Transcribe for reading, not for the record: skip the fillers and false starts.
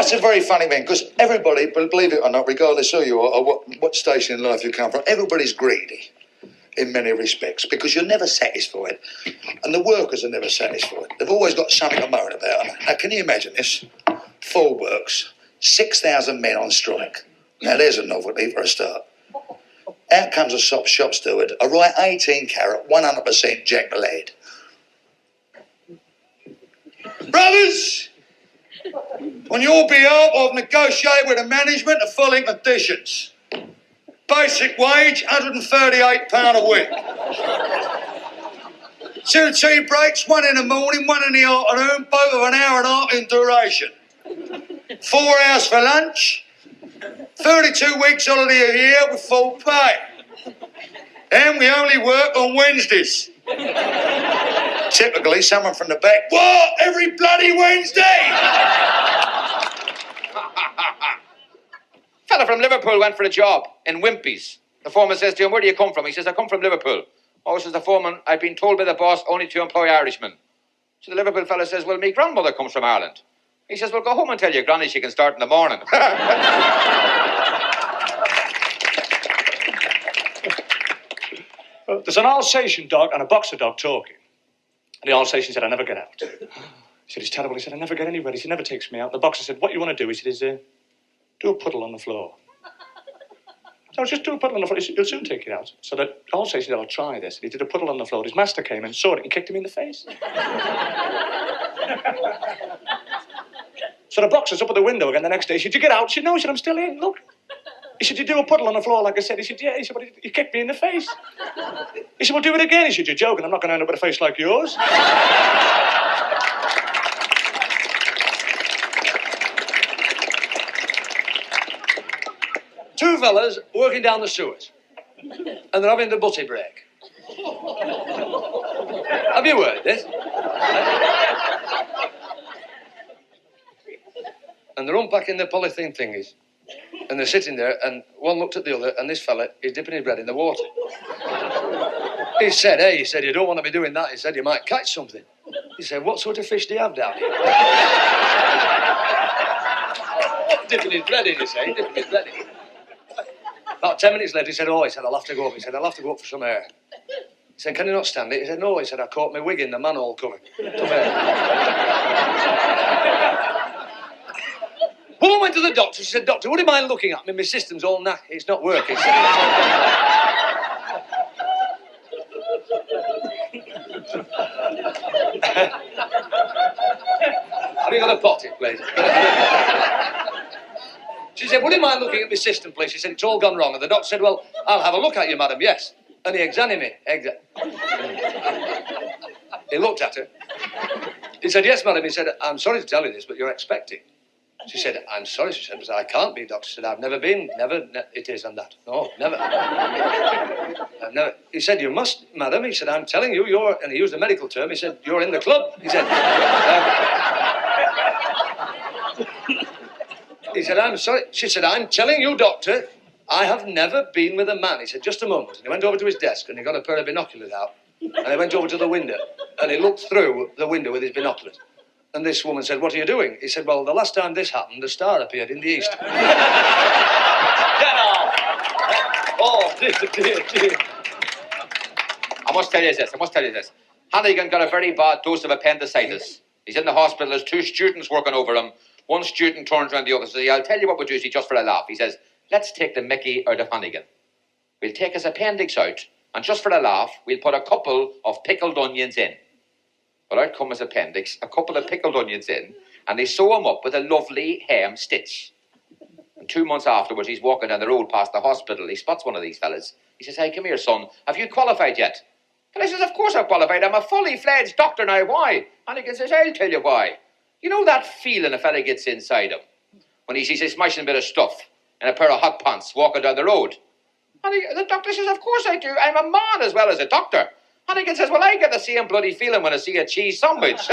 it's a very funny thing, because everybody, believe it or not, regardless who you are or what station in life you come from, everybody's greedy in many respects, because you're never satisfied, and the workers are never satisfied. They've always got something to moan about. Now, can you imagine this? 4 works, 6,000 men on strike. Now, there's a novelty for a start. Out comes a shop steward, a right 18 carat, 100% Jack lead. Brothers, on your behalf, I've negotiated with the management the following conditions. Basic wage, £138 a week. 2 tea breaks, 1 in the morning, 1 in the afternoon, both of an hour and a half in duration. 4 hours for lunch, 32 weeks holiday a year with full pay. And we only work on Wednesdays. Typically, someone from the back, what? Every bloody Wednesday? Fella from Liverpool went for a job in Wimpy's. The foreman says to him, where do you come from? He says, I come from Liverpool. Oh, says the foreman, I've been told by the boss only to employ Irishmen. So the Liverpool fella says, well, me grandmother comes from Ireland. He says, well, go home and tell your granny she can start in the morning. There's an Alsatian dog and a boxer dog talking. And the Alsatian said, I never get out. He said, it's terrible. He said, I never get anywhere. He said, never takes me out. The boxer said, what you want to do? He said, is do a puddle on the floor. So just do a puddle on the floor. He said, you'll soon take it out. So the Alsatian said, I'll try this. And he did a puddle on the floor. His master came and saw it and kicked him in the face. So the boxer's up at the window again the next day. He said, did you get out? He said, no. He said, I'm still in. Look. He said, you do a puddle on the floor like I said? He said, yeah. He said, but you kicked me in the face. He said, well, do it again. He said, you're joking. I'm not going to end up with a face like yours. Two fellas working down the sewers. And they're having the butty break. Have you heard this? And they're unpacking their polythene thingies. And they're sitting there, and one looked at the other, and this fella is dipping his bread in the water. He said, you don't want to be doing that. He said, you might catch something. He said, what sort of fish do you have down here? Dipping his bread in, he said, dipping his bread in. About 10 minutes later, he said, I'll have to go up. He said, I'll have to go up for some air. He said, can you not stand it? He said, no. He said, I caught my wig in the manhole cover. Come here. Woman went to the doctor. She said, doctor, would you mind looking at me? My system's all knack. It's not working. Have you got a potty, please? She said, would you mind looking at my system, please? She said, it's all gone wrong. And the doctor said, well, I'll have a look at you, madam, yes. And he examined me. He looked at her. He said, yes, madam. He said, I'm sorry to tell you this, but you're expecting. She said, I'm sorry, she said, but I can't be, doctor. She said, I've never been, it is and that. No, never. I've never. He said, you must, madam. He said, I'm telling you, and he used a medical term, he said, you're in the club. He said, I'm sorry. She said, I'm telling you, doctor, I have never been with a man. He said, just a moment. And he went over to his desk and he got a pair of binoculars out. And he went over to the window and he looked through the window with his binoculars. And this woman said, what are you doing? He said, well, the last time this happened, a star appeared in the east. Get off! Oh, dear. I must tell you this. Hannigan got a very bad dose of appendicitis. He's in the hospital. There's 2 students working over him. One student turns around the other and says, I'll tell you what we'll do, just for a laugh. He says, let's take the Mickey out of Hannigan. We'll take his appendix out, and just for a laugh, we'll put a couple of pickled onions in. Well, out come his appendix, a couple of pickled onions in, and they sew him up with a lovely ham stitch. And 2 months afterwards, he's walking down the road past the hospital. He spots one of these fellas. He says, hey, come here, son. Have you qualified yet? And he says, of course I've qualified. I'm a fully fledged doctor now. Why? And he says, I'll tell you why. You know that feeling a fella gets inside him when he sees a smashing bit of stuff and a pair of hot pants walking down the road? And the doctor says, of course I do. I'm a man as well as a doctor. And he says, well, I get the same bloody feeling when I see a cheese sandwich.